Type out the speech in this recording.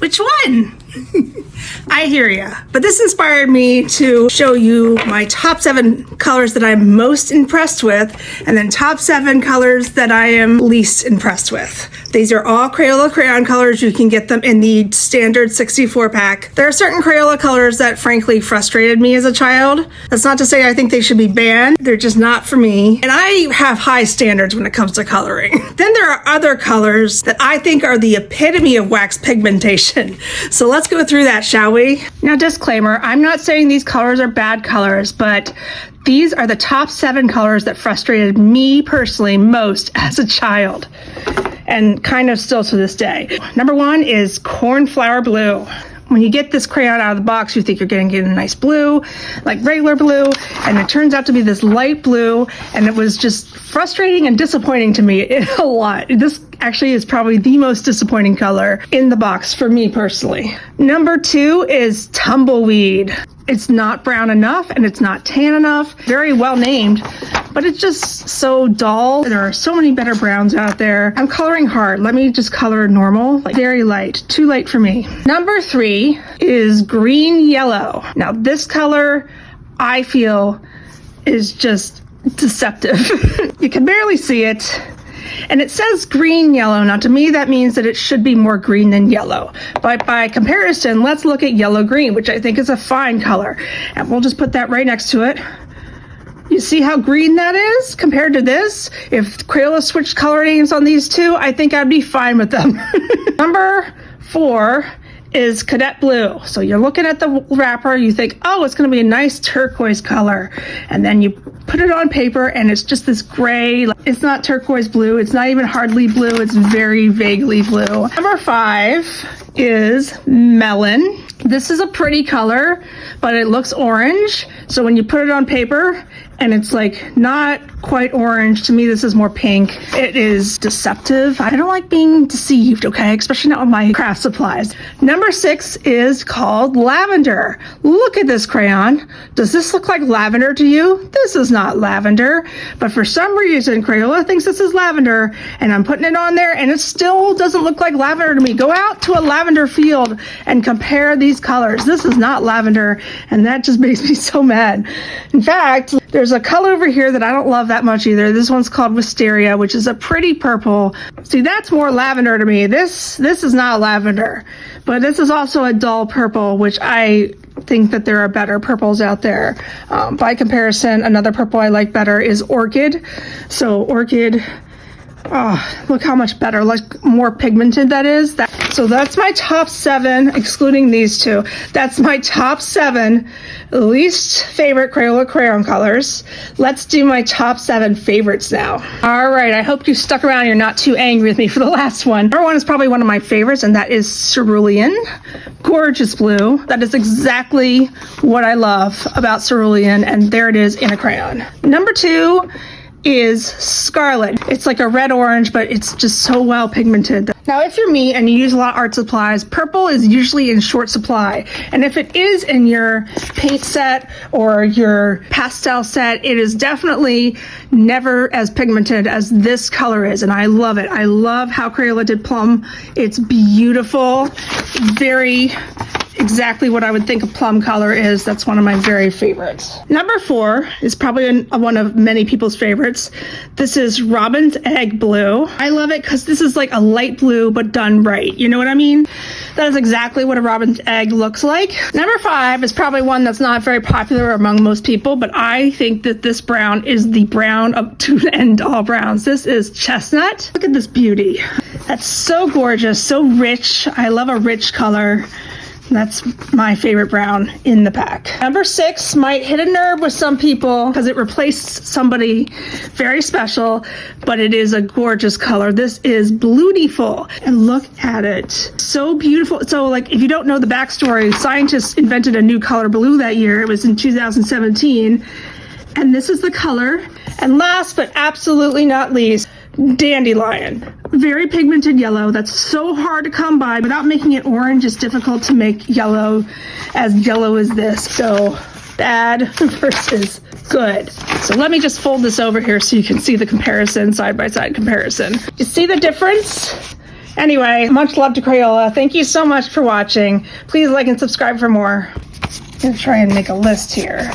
Which one? I hear ya. But this inspired me to show you my top 7 colors that I'm most impressed with, and then top 7 colors that I am least impressed with. These are all Crayola crayon colors. You can get them in the standard 64 pack. There are certain Crayola colors that frankly frustrated me as a child. That's not to say I think they should be banned. They're just not for me. And I have high standards when it comes to coloring. Then there are other colors that I think are the epitome of wax pigmentation. So let's go through that, shall we? Now, disclaimer, I'm not saying these colors are bad colors, but these are the top 7 colors that frustrated me personally most as a child, and kind of still to this day. Number 1 is cornflower blue. When you get this crayon out of the box, you think you're going to get a nice blue, like regular blue, and it turns out to be this light blue, and it was just frustrating and disappointing to me a lot. This actually is probably the most disappointing color in the box for me personally. Number 2 is tumbleweed. It's not brown enough and it's not tan enough. Very well named, but it's just so dull. There are so many better browns out there. I'm coloring hard. Let me just color normal, like very light, too light for me. Number 3 is green yellow. Now this color I feel is just deceptive. You can barely see it. And it says green yellow. Now to me that means that it should be more green than yellow. But by comparison, let's look at yellow green, which I think is a fine color. And we'll just put that right next to it. You see how green that is compared to this? If Crayola switched color names on these two, I think I'd be fine with them. Number 4 is cadet blue. So you're looking at the wrapper, you think, oh, it's going to be a nice turquoise color. And then you put it on paper and it's just this gray. It's not turquoise blue. It's not even hardly blue. It's very vaguely blue. Number 5 is melon. This is a pretty color, but it looks orange. So when you put it on paper and it's like not quite orange, to me this is more pink. It is deceptive. I don't like being deceived, okay? Especially not with my craft supplies. Number 6 is called lavender. Look at this crayon. Does this look like lavender to you? This is not lavender, but for some reason Crayola thinks this is lavender, and I'm putting it on there and it still doesn't look like lavender to me. Go out to a lavender field and compare these colors. This is not lavender, and that just makes me so mad. In fact, there's a color over here that I don't love that much either. This one's called Wisteria, which is a pretty purple. See, that's more lavender to me. This is not lavender, but this is also a dull purple, which I think that there are better purples out there. By comparison, another purple I like better is Orchid. So Orchid, oh, look how much better, like more pigmented that is. So that's my top 7, excluding these two. That's my top 7 least favorite Crayola crayon colors. Let's do my top 7 favorites now. All right, I hope you stuck around. You're not too angry with me for the last one. Number 1 is probably one of my favorites, and that is Cerulean. Gorgeous blue. That is exactly what I love about Cerulean, and there it is in a crayon. Number 2 is Scarlet. It's like a red orange, but it's just so well pigmented. Now, if you're me and you use a lot of art supplies, purple is usually in short supply. And if it is in your paint set or your pastel set, it is definitely never as pigmented as this color is. And I love it. I love how Crayola did Plum. It's beautiful. Very exactly what I would think a plum color is. That's one of my very favorites. Number 4 is probably one of many people's favorites. This is Robin's Egg Blue. I love it because this is like a light blue but done right. You know what I mean? That is exactly what a robin's egg looks like. Number 5 is probably one that's not very popular among most people, but I think that this brown is the brown up to the end all browns. This is Chestnut. Look at this beauty. That's so gorgeous, so rich. I love a rich color. That's my favorite brown in the pack. Number 6 might hit a nerve with some people because it replaced somebody very special, but it is a gorgeous color. This is Bluetiful, and look at it. So beautiful. So like, if you don't know the backstory, scientists invented a new color blue that year. It was in 2017, and this is the color. And last but absolutely not least, Dandelion. Very pigmented yellow that's so hard to come by. Without making it orange, it's difficult to make yellow as yellow as this. So bad versus good. So let me just fold this over here so you can see the comparison, side by side comparison. You see the difference? Anyway, much love to Crayola. Thank you so much for watching. Please like and subscribe for more. I'm going to try and make a list here.